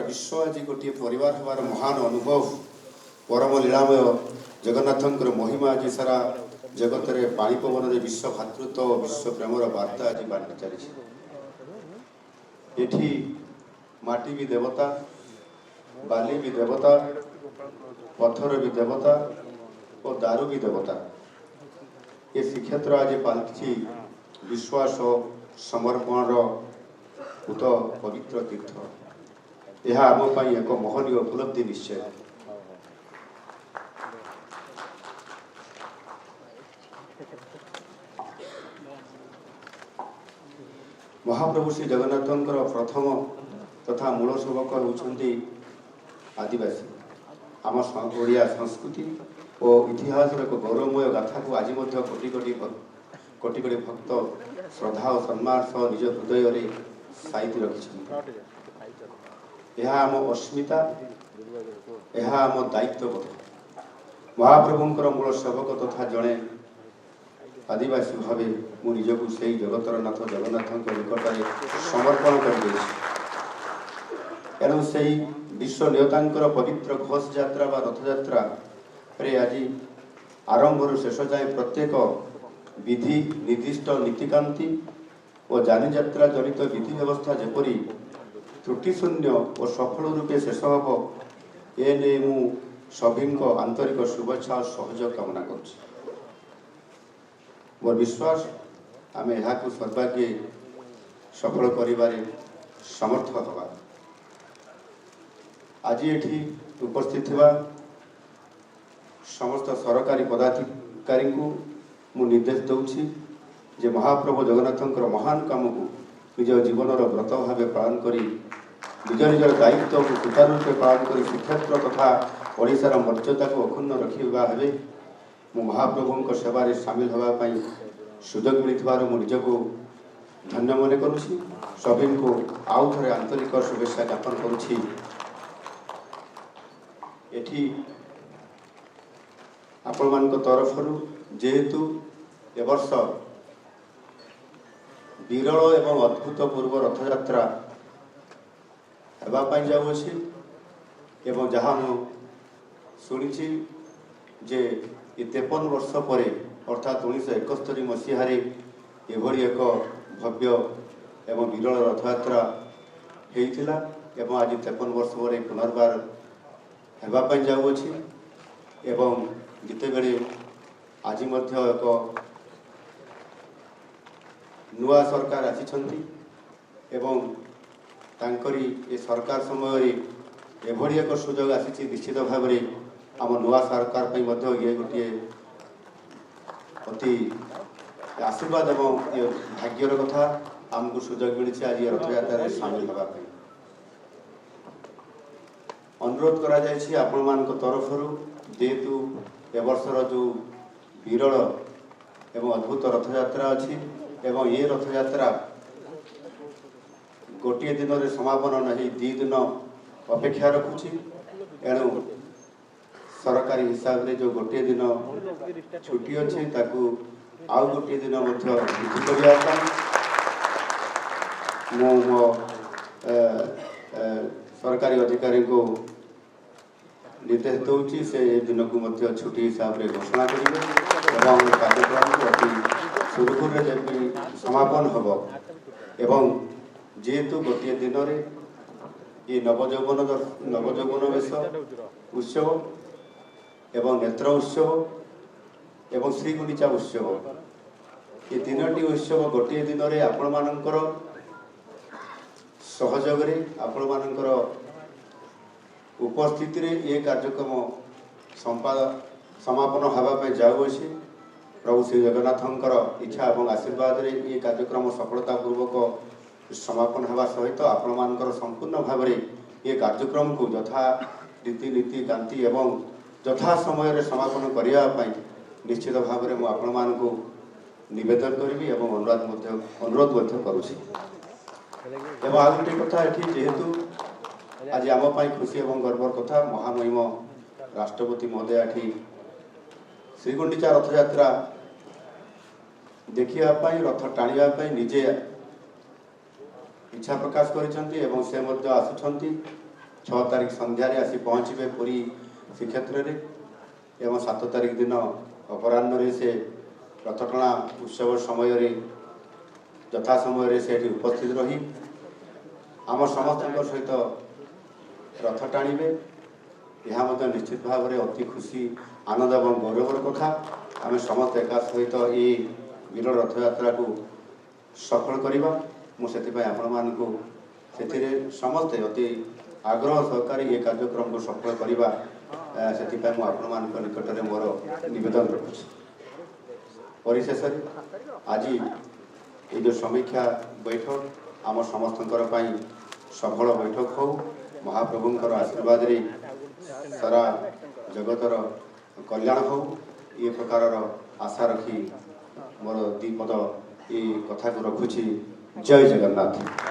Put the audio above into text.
विश्व आज गोटे परिवार हमार महान अनुभव परम लीलामय जगन्नाथंकर महिमा आज सारा जगत रे पानी पवन रे विश्व भातृत्व विश्व प्रेमर वार्ता आज बांटी चली एठी माटी भी देवता बाली भी देवता पत्थर भी देवता और दारू भी देवता ये श्रीक्षेत्र आज पालकी विश्वास समर्पण उत पवित्र तीर्थ यह आम एक महनीय उपलब्धि निश्चय। महाप्रभु श्री जगन्नाथंकर प्रथम तथा मूल सेवक होउछंती आदिवासी आम ओडिया संस्कृति और इतिहास एक गौरवमय गाथा को आज कोटि कोटि भक्त श्रद्धा और सम्मान सह निज हृदय रे साइति रखिछंती। यह आम अस्मिता यह आम दायित्वबोध महाप्रभुंकर मूल सेवक तथा जड़े आदिवासी भाव मु निजक से जगतर नाथ जगन्नाथ निकट में समर्पण कर एणु से विश्व नियतांकर पवित्र घोष यात्रा व रथ यात्रा रे आज आरंभ शेष जाए प्रत्येक विधि निर्दिष्ट नीतिकांति और जानी यात्रा जनित विधि व्यवस्था जेपरी त्रुटिशून्य और सफल रूपे शेष हम एने मु सभी आंतरिक शुभेच्छा और सहयोग कामना कर मोर विश्वास आम यहाँ सर्वाग्रे सफल करिबारे समर्थ हवा। आज ये उपस्थित हुआ समस्त सरकारी पदाधिकारी को मु निर्देश दूची जे महाप्रभु जगन्नाथंकर महान काम को निज जीवन व्रत भाव पालन करी निज निज दायित्व को सुचारू रूपे पालन करी श्रीक्षेत्र तथा ओडिशार मर्यादा को अक्षुण्ण रखा भावे मु महाप्रभु सेवारे सामिल होगा सुजोग मिलथिबार मु निजको धन्य मन करुछि सभी को आउ थे आंतरिक शुभेच्छा ज्ञापन करुछि। एठी आपण मान तरफ जेहेतु ए वर्ष विरल एवं अद्भुतपूर्व रथयात्रा होगा जाऊँगी एवं जहाँ मु शुणी जे 53 वर्ष पर अर्थात 1971 मसीह एभली एक भव्य एवं विरल रथयात्रा होता एवं आज 53 वर्ष पर पुनर्बार होगा जाऊँगी एवं जितेबले आज एक नुआ सरकार आसी एवं तांकरी ए सरकार समय एभली एक सुजोग आसी निश्चित भाव में आम नुआ सरकार ये गोटे अति आशीर्वाद एवं ये भाग्यर कथा आमको सुजोग मिली आज ये रथयात्रा सामिल होगापी अनुरोध करा जायछि आपण मान तरफ जेहेतु ए वर्षर जो विरल एवं अद्भुत रथयात्रा अच्छी एवं ये रथयात्रा गोटे दिन रे समापन नहीं 2 दिन अपेक्षा रखुची एणु सरकारी हिसाब रे जो गोटे दिन छुट्टी अच्छी ताकू आउ गोटे दिन वृद्धि करने मो सरकारी अधिकारी को निर्देश दूची से दिन को छुट्टी हिसाब से घोषणा करेंगे और कार्यक्रम को अति सुरखुर समापन हम एवं जेहेतु गोटे दिन में ये नवजौवन वेश उत्सव एवं नेत्र उत्सव एवं श्रीगुंडीचा उत्सव ये 3टी उत्सव गोटे दिन में आपण मानकर सहयोग आपण मानकर उपस्थिति रे ये कार्यक्रम समापन होगापी जाऊँगी प्रभु श्री जगन्नाथंकर इच्छा और आशीर्वाद रे ये कार्यक्रम सफलतापूर्वक समापन होगा सहित आपण मानकर संपूर्ण भाव में ये कार्यक्रम को यथा रीतिनीति कांति एवं यथा समय समापन करने निश्चित भाव में मुझे आपण मान को निवेदन करी अनुरोध करुँची। एवं आ गोटे कथा ये जेहेतु आज आम खुशी और गर्वर कथा महामहिम राष्ट्रपति महोदय ये श्रीगुंडीचा रथयात्रा देखापी रथ टाणियापी निजे इच्छा प्रकाश कर 6 तारिख संध्यारे आसी पहुँचे पुरी श्रीक्षेत्र में एवं 7 तारिख दिन अपराह्न से रथटଣା उत्सव समय यथा समय से उपस्थित रही आम समस्त सहित रथ टाणीबे यह निश्चित भाव में अति खुशी आनंद और गौरवर कथा आम समस्त एक सहित ये वीर रथ यात्रा को सफल करवा मुझे आपण मानक से समस्ते अति आग्रह सहकारी ये कार्यक्रम को सफल करवा से आपण मान निकट में मोर नवेदन रखुच्छी परिशेष आज ये जो समीक्षा बैठक आम समस्त सफल बैठक हो महाप्रभुंकर आशीर्वाद रे सारा जगतर कल्याण हो ये प्रकार आशा रखी मोर 2 पद ये कथा को रखुच्छी। जय जगन्नाथ।